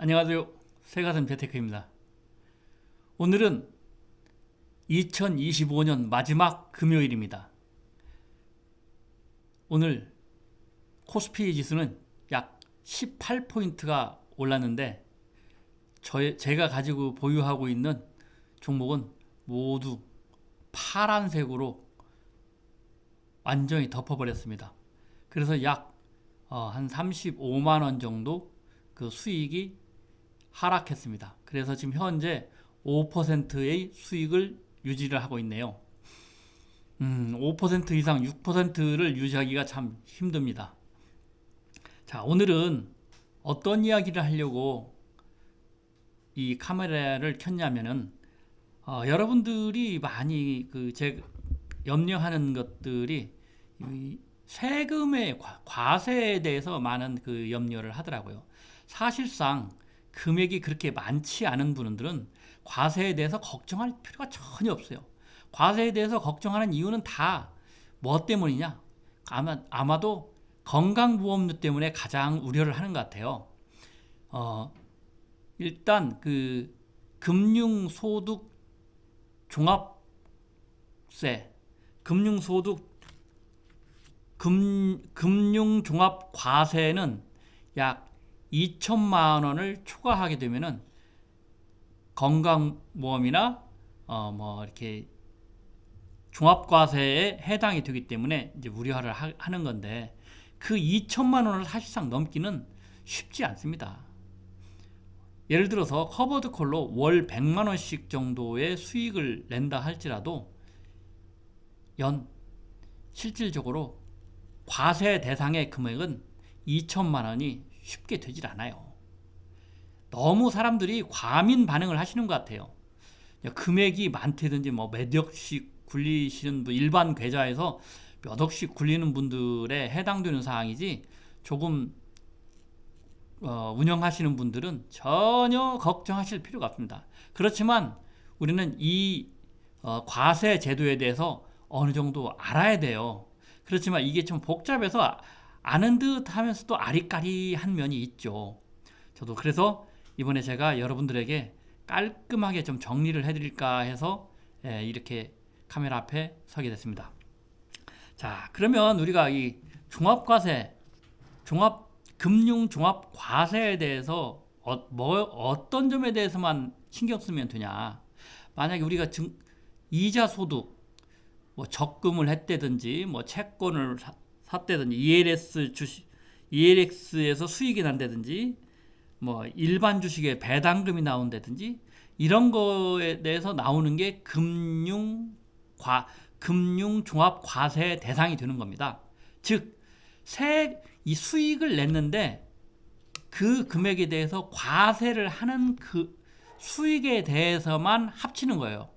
안녕하세요. 새가슴 재테크입니다. 오늘은 2025년 마지막 금요일입니다. 오늘 코스피 지수는 약 18포인트가 올랐는데 제가 가지고 보유하고 있는 종목은 모두 파란색으로 완전히 덮어버렸습니다. 그래서 약 한 35만 원 정도 그 수익이 하락했습니다. 그래서 지금 현재 5%의 수익을 유지를 하고 있네요. 5% 이상 6%를 유지하기가 참 힘듭니다. 자, 오늘은 어떤 이야기를 하려고 이 카메라를 켰냐면은 여러분들이 많이 제 염려하는 것들이 이 세금의 과세에 대해서 많은 그 염려를 하더라고요. 사실상 금액이 그렇게 많지 않은 분들은 과세에 대해서 걱정할 필요가 전혀 없어요. 과세에 대해서 걱정하는 이유는 다 뭐 때문이냐? 아마도 건강보험료 때문에 가장 우려를 하는 것 같아요. 일단 그 금융소득 종합세, 금융종합과세는 약 2천만 원을 초과하게 되면은 건강보험이나 뭐 이렇게 종합과세에 해당이 되기 때문에 이제 우려를 하는 건데, 그 2천만 원을 사실상 넘기는 쉽지 않습니다. 예를 들어서 커버드 콜로 월 100만 원씩 정도의 수익을 낸다 할지라도 실질적으로 과세 대상의 금액은 2천만 원이 쉽게 되질 않아요. 너무 사람들이 과민 반응을 하시는 것 같아요. 금액이 많다든지 뭐 몇 억씩 굴리시는 일반 계좌에서 몇 억씩 굴리는 분들에 해당되는 사항이지, 조금 운영하시는 분들은 전혀 걱정하실 필요가 없습니다. 그렇지만 우리는 이 과세 제도에 대해서 어느 정도 알아야 돼요. 그렇지만 이게 좀 복잡해서 아는 듯 하면서도 아리까리한 면이 있죠. 저도 그래서 이번에 제가 여러분들에게 깔끔하게 좀 정리를 해드릴까 해서 이렇게 카메라 앞에 서게 됐습니다. 자, 그러면 우리가 이 금융종합과세에 대해서 어떤 점에 대해서만 신경 쓰면 되냐? 만약에 우리가 이자 소득, 뭐 적금을 했다든지, 뭐 채권을 샀다든지, ELS에서 수익이 난다든지, 뭐 일반 주식에 배당금이 나온다든지, 이런 거에 대해서 나오는 게 금융종합과세 대상이 되는 겁니다. 즉, 이 수익을 냈는데 그 금액에 대해서 과세를 하는 그 수익에 대해서만 합치는 거예요.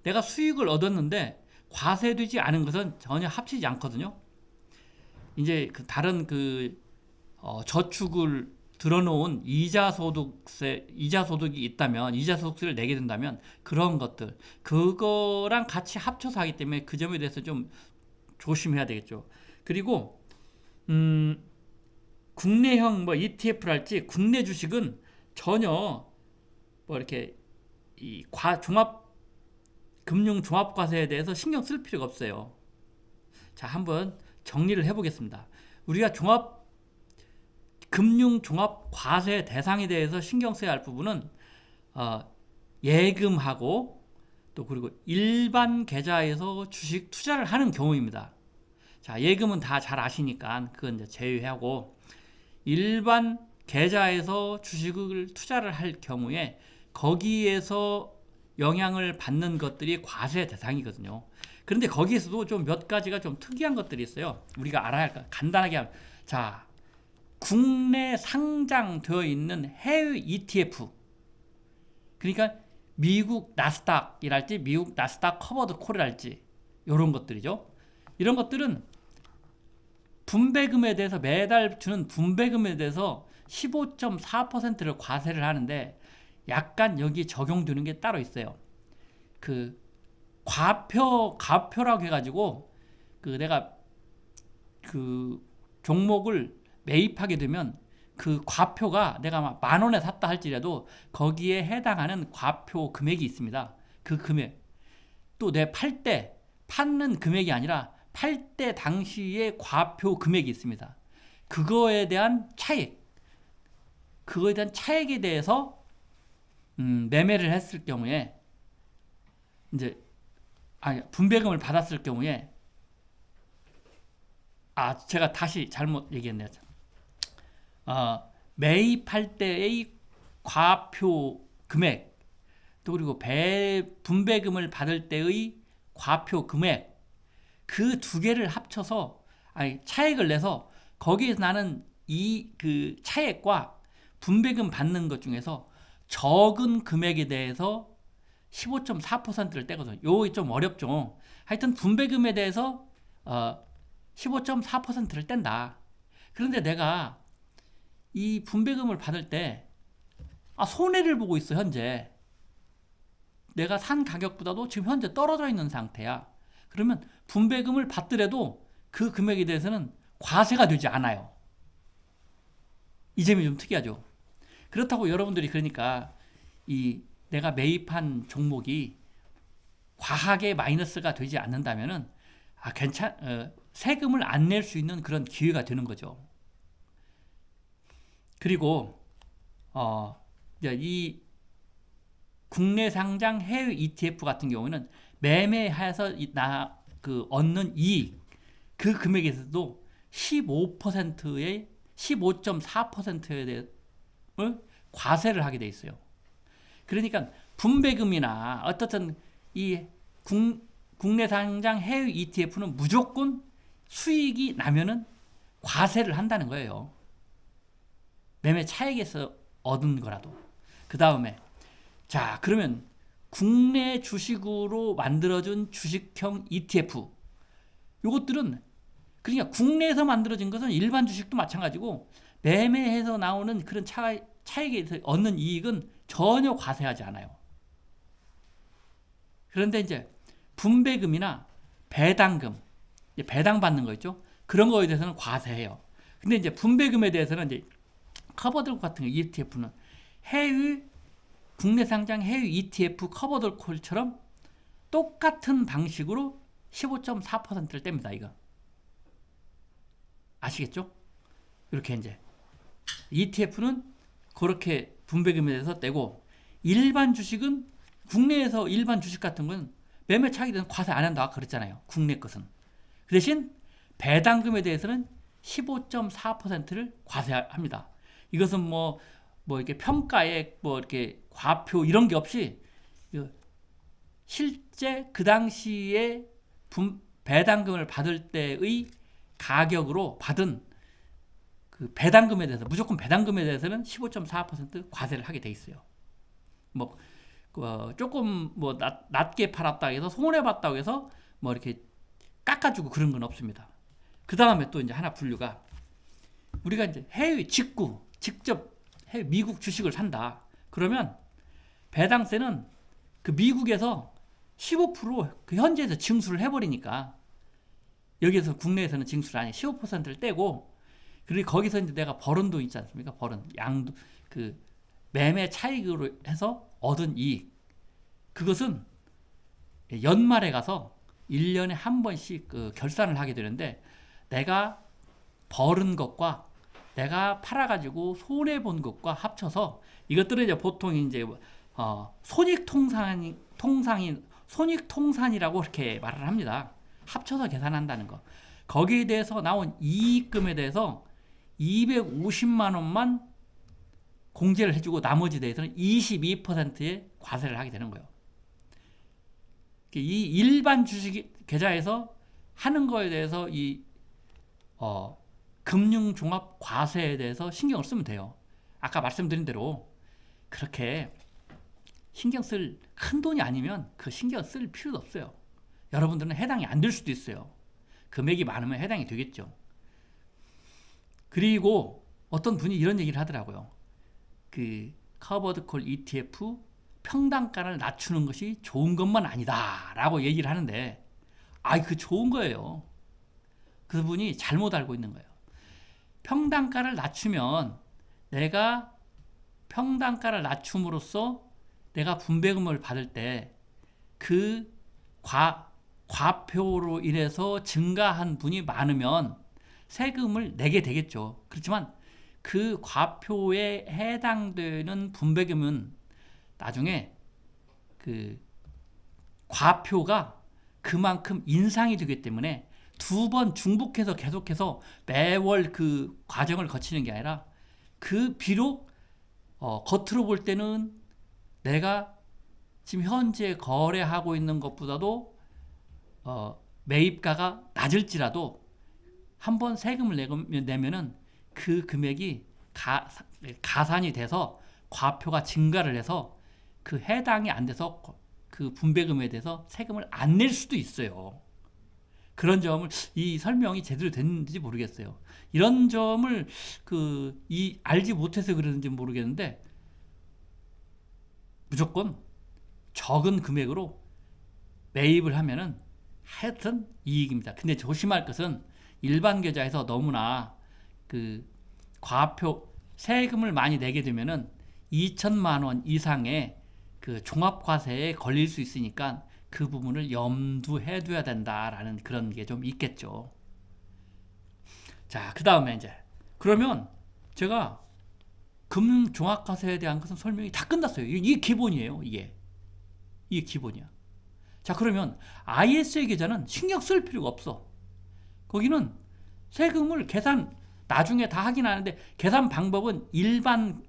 내가 수익을 얻었는데 과세되지 않은 것은 전혀 합치지 않거든요. 이제 다른 저축을 들어놓은 이자 소득이 있다면, 이자 소득세를 내게 된다면 그런 것들, 그거랑 같이 합쳐서 하기 때문에 그 점에 대해서 좀 조심해야 되겠죠. 그리고 국내형 뭐 ETF랄지 국내 주식은 전혀 뭐 이렇게 이 금융종합과세에 대해서 신경 쓸 필요가 없어요. 자, 한번 정리를 해보겠습니다. 우리가 금융종합과세 대상에 대해서 신경 써야 할 부분은 예금하고, 또 그리고 일반 계좌에서 주식 투자를 하는 경우입니다. 자, 예금은 다 잘 아시니까 그건 이제 제외하고, 일반 계좌에서 주식을 투자를 할 경우에 거기에서 영향을 받는 것들이 과세 대상이거든요. 그런데 거기에서도 좀 몇 가지가 좀 특이한 것들이 있어요. 우리가 알아야 할까? 간단하게 하면, 자, 국내 상장되어 있는 해외 ETF, 그러니까 미국 나스닥이랄지 미국 나스닥 커버드 콜이랄지 이런 것들이죠. 이런 것들은 분배금에 대해서 매달 주는 분배금에 대해서 15.4%를 과세를 하는데, 약간 여기 적용되는 게 따로 있어요. 그 과표라고 해가지고 내가 종목을 매입하게 되면 그 과표가 내가 막 10,000원에 샀다 할지라도 거기에 해당하는 과표 금액이 있습니다. 그 금액. 또 내 팔 때 파는 금액이 아니라 팔 때 당시의 과표 금액이 있습니다. 그거에 대한 차액. 그거에 대한 차액에 대해서 매매를 했을 경우에 이제 분배금을 받았을 경우에 제가 다시 잘못 얘기했네요. 매입할 때의 과표 금액 또 그리고 분배금을 받을 때의 과표 금액 그 두 개를 합쳐서 차액을 내서 거기에서 나는 그 차액과 분배금 받는 것 중에서 적은 금액에 대해서 15.4%를 떼거든요. 요거 좀 어렵죠. 하여튼 분배금에 대해서 15.4%를 뗀다. 그런데 내가 이 분배금을 받을 때 손해를 보고 있어. 현재 내가 산 가격보다도 지금 현재 떨어져 있는 상태야. 그러면 분배금을 받더라도 그 금액에 대해서는 과세가 되지 않아요. 이 점이 좀 특이하죠. 그렇다고 여러분들이 그러니까 내가 매입한 종목이 과하게 마이너스가 되지 않는다면은 세금을 안 낼 수 있는 그런 기회가 되는 거죠. 그리고 이 국내 상장 해외 ETF 같은 경우는 매매해서 얻는 이익 그 금액에서도 15%의 15.4%에 대해 과세를 하게 돼 있어요. 그러니까 분배금이나 어떻든 이 국내 상장 해외 ETF는 무조건 수익이 나면은 과세를 한다는 거예요. 매매 차익에서 얻은 거라도. 그 다음에 그러면 국내 주식으로 만들어진 주식형 ETF 요것들은 그러니까 국내에서 만들어진 것은 일반 주식도 마찬가지고 매매해서 나오는 그런 차익에서 얻는 이익은 전혀 과세하지 않아요. 그런데 이제 분배금이나 배당금, 배당받는 거 있죠? 그런 거에 대해서는 과세해요. 근데 이제 분배금에 대해서는 이제 커버드콜 같은 거 ETF는 국내 상장 해외 ETF 커버드콜처럼 똑같은 방식으로 15.4%를 뗍니다. 이거 아시겠죠? 이렇게 이제 ETF는 그렇게 분배금에 대해서 떼고 일반 주식은 국내에서 일반 주식 같은 건 매매 차익에 대해서 과세 안 한다 그랬잖아요. 국내 것은. 그 대신 배당금에 대해서는 15.4%를 과세합니다. 이것은 뭐 이렇게 평가액 이렇게 과표 이런 게 없이 실제 그 당시에 배당금을 받을 때의 가격으로 받은 그 배당금에 대해서 무조건 배당금에 대해서는 15.4% 과세를 하게 돼 있어요. 조금 낮게 팔았다 해서 손해 봤다고 해서 이렇게 깎아주고 그런 건 없습니다. 그 다음에 또 이제 하나 분류가 우리가 이제 해외 직접 해외 미국 주식을 산다. 그러면 배당세는 그 미국에서 15% 현지에서 징수를 해버리니까 여기에서 국내에서는 징수를 아니 15%를 떼고 그리고 거기서 이제 내가 벌은 돈 있지 않습니까? 벌은 양도 그 매매 차익으로 해서 얻은 이익 그것은 연말에 가서 1년에 한 번씩 결산을 하게 되는데 내가 벌은 것과 내가 팔아가지고 손해 본 것과 합쳐서 이것들은 이제 보통 이제 손익통산이라고 이렇게 말을 합니다. 합쳐서 계산한다는 거. 거기에 대해서 나온 이익금에 대해서 250만 원만 공제를 해주고 나머지 대해서는 22%의 과세를 하게 되는 거예요. 이 일반 주식 계좌에서 하는 거에 대해서 금융종합 과세에 대해서 신경을 쓰면 돼요. 아까 말씀드린 대로 그렇게 신경 쓸 큰 돈이 아니면 그 신경 쓸 필요도 없어요. 여러분들은 해당이 안 될 수도 있어요. 금액이 많으면 해당이 되겠죠. 그리고 어떤 분이 이런 얘기를 하더라고요. 그 커버드콜 ETF 평단가를 낮추는 것이 좋은 것만 아니다 라고 얘기를 하는데 그 좋은 거예요. 그분이 잘못 알고 있는 거예요. 평단가를 낮추면 내가 평단가를 낮춤으로써 내가 분배금을 받을 때 그 과표로 인해서 증가한 분이 많으면 세금을 내게 되겠죠. 그렇지만 그 과표에 해당되는 분배금은 나중에 그 과표가 그만큼 인상이 되기 때문에 두 번 중복해서 계속해서 매월 그 과정을 거치는 게 아니라 그 비록 겉으로 볼 때는 내가 지금 현재 거래하고 있는 것보다도 매입가가 낮을지라도 한번 세금을 내면은 그 금액이 가산이 돼서 과표가 증가를 해서 그 해당이 안 돼서 그 분배금에 대해서 세금을 안 낼 수도 있어요. 그런 점을 이 설명이 제대로 됐는지 모르겠어요. 이런 점을 알지 못해서 그러는지 모르겠는데 무조건 적은 금액으로 매입을 하면은 하여튼 이익입니다. 근데 조심할 것은 일반 계좌에서 너무나 그 과표 세금을 많이 내게 되면은 2천만 원 이상의 그 종합과세에 걸릴 수 있으니까 그 부분을 염두해 둬야 된다라는 그런 게 좀 있겠죠. 자, 그 다음에 이제 그러면 제가 종합과세에 대한 것은 설명이 다 끝났어요. 이게 기본이에요. 이게 기본이야. 자, 그러면 ISA 계좌는 신경 쓸 필요가 없어. 거기는 세금을 나중에 다 하긴 하는데 계산 방법은 일반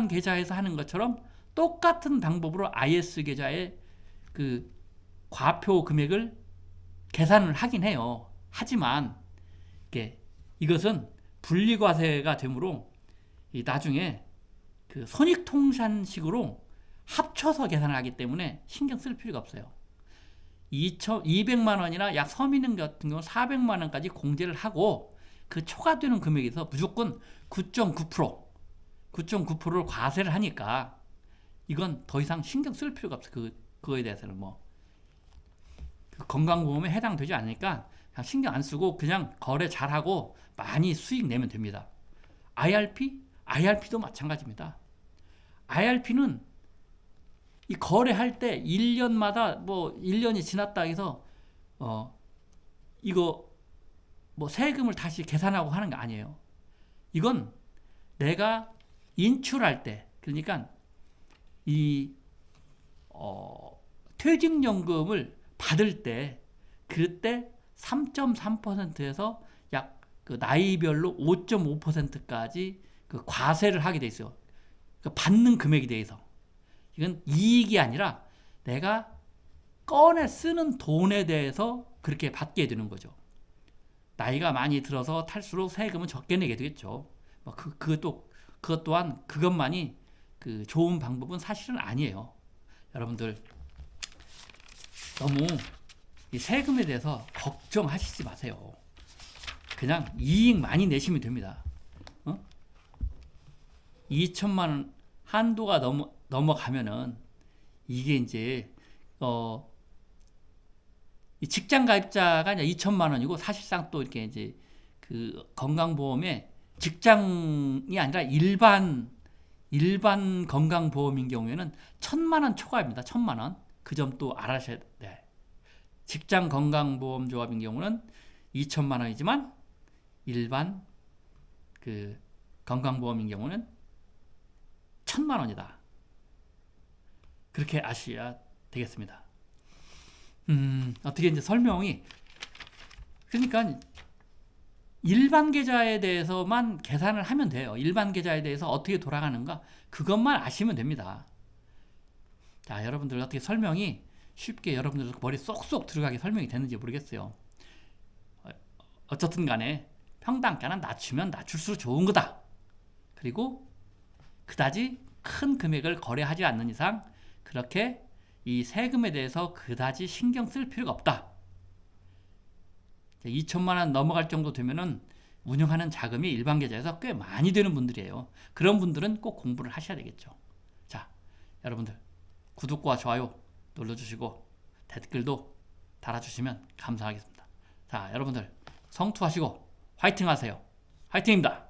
계좌에서 하는 것처럼 똑같은 방법으로 IS 계좌에 그 과표 금액을 계산을 하긴 해요. 하지만 이것은 분리과세가 되므로 나중에 그 손익통산식으로 합쳐서 계산을 하기 때문에 신경 쓸 필요가 없어요. 200만 원이나 약 서민은 같은 경우 400만 원까지 공제를 하고 그 초과되는 금액에서 무조건 9.9%를 과세를 하니까 이건 더 이상 신경 쓸 필요가 없어요. 그거에 대해서는 그 건강보험에 해당되지 않으니까 그냥 신경 안 쓰고 그냥 거래 잘하고 많이 수익 내면 됩니다. IRP도 마찬가지입니다. IRP는 이 거래할 때 1년마다 1년이 지났다 해서 이거 세금을 다시 계산하고 하는 게 아니에요. 이건 내가 인출할 때, 그러니까 퇴직연금을 받을 때 그때 3.3%에서 약 그 나이별로 5.5%까지 그 과세를 하게 돼 있어요. 그 받는 금액에 대해서. 이건 이익이 아니라 내가 꺼내 쓰는 돈에 대해서 그렇게 받게 되는 거죠. 나이가 많이 들어서 탈수록 세금은 적게 내게 되겠죠. 그것 또한 그것만이 그 좋은 방법은 사실은 아니에요. 여러분들 너무 이 세금에 대해서 걱정하시지 마세요. 그냥 이익 많이 내시면 됩니다. 2천만 원 한도가 넘어가면은 이게 이제 이 직장 가입자가 이제 2천만 원이고 사실상 또 이렇게 이제 그 건강보험에 직장이 아니라 일반 건강보험인 경우에는 1,000만 원 초과입니다. 1,000만 원. 그 점 또 알아셔야 돼. 직장 건강보험 조합인 경우는 2천만 원이지만 일반 그 건강보험인 경우는 1,000만 원이다. 그렇게 아셔야 되겠습니다. 어떻게 이제 설명이 그러니까 일반 계좌에 대해서만 계산을 하면 돼요. 일반 계좌에 대해서 어떻게 돌아가는가 그것만 아시면 됩니다. 자, 여러분들 어떻게 설명이 쉽게 여러분들 머리 쏙쏙 들어가게 설명이 됐는지 모르겠어요. 어쨌든 간에 평단가는 낮추면 낮출수록 좋은 거다. 그리고 그다지 큰 금액을 거래하지 않는 이상 그렇게 이 세금에 대해서 그다지 신경 쓸 필요가 없다. 2천만 원 넘어갈 정도 되면은 운영하는 자금이 일반 계좌에서 꽤 많이 되는 분들이에요. 그런 분들은 꼭 공부를 하셔야 되겠죠. 자, 여러분들 구독과 좋아요 눌러주시고 댓글도 달아주시면 감사하겠습니다. 자, 여러분들 성투하시고 화이팅 하세요. 화이팅입니다.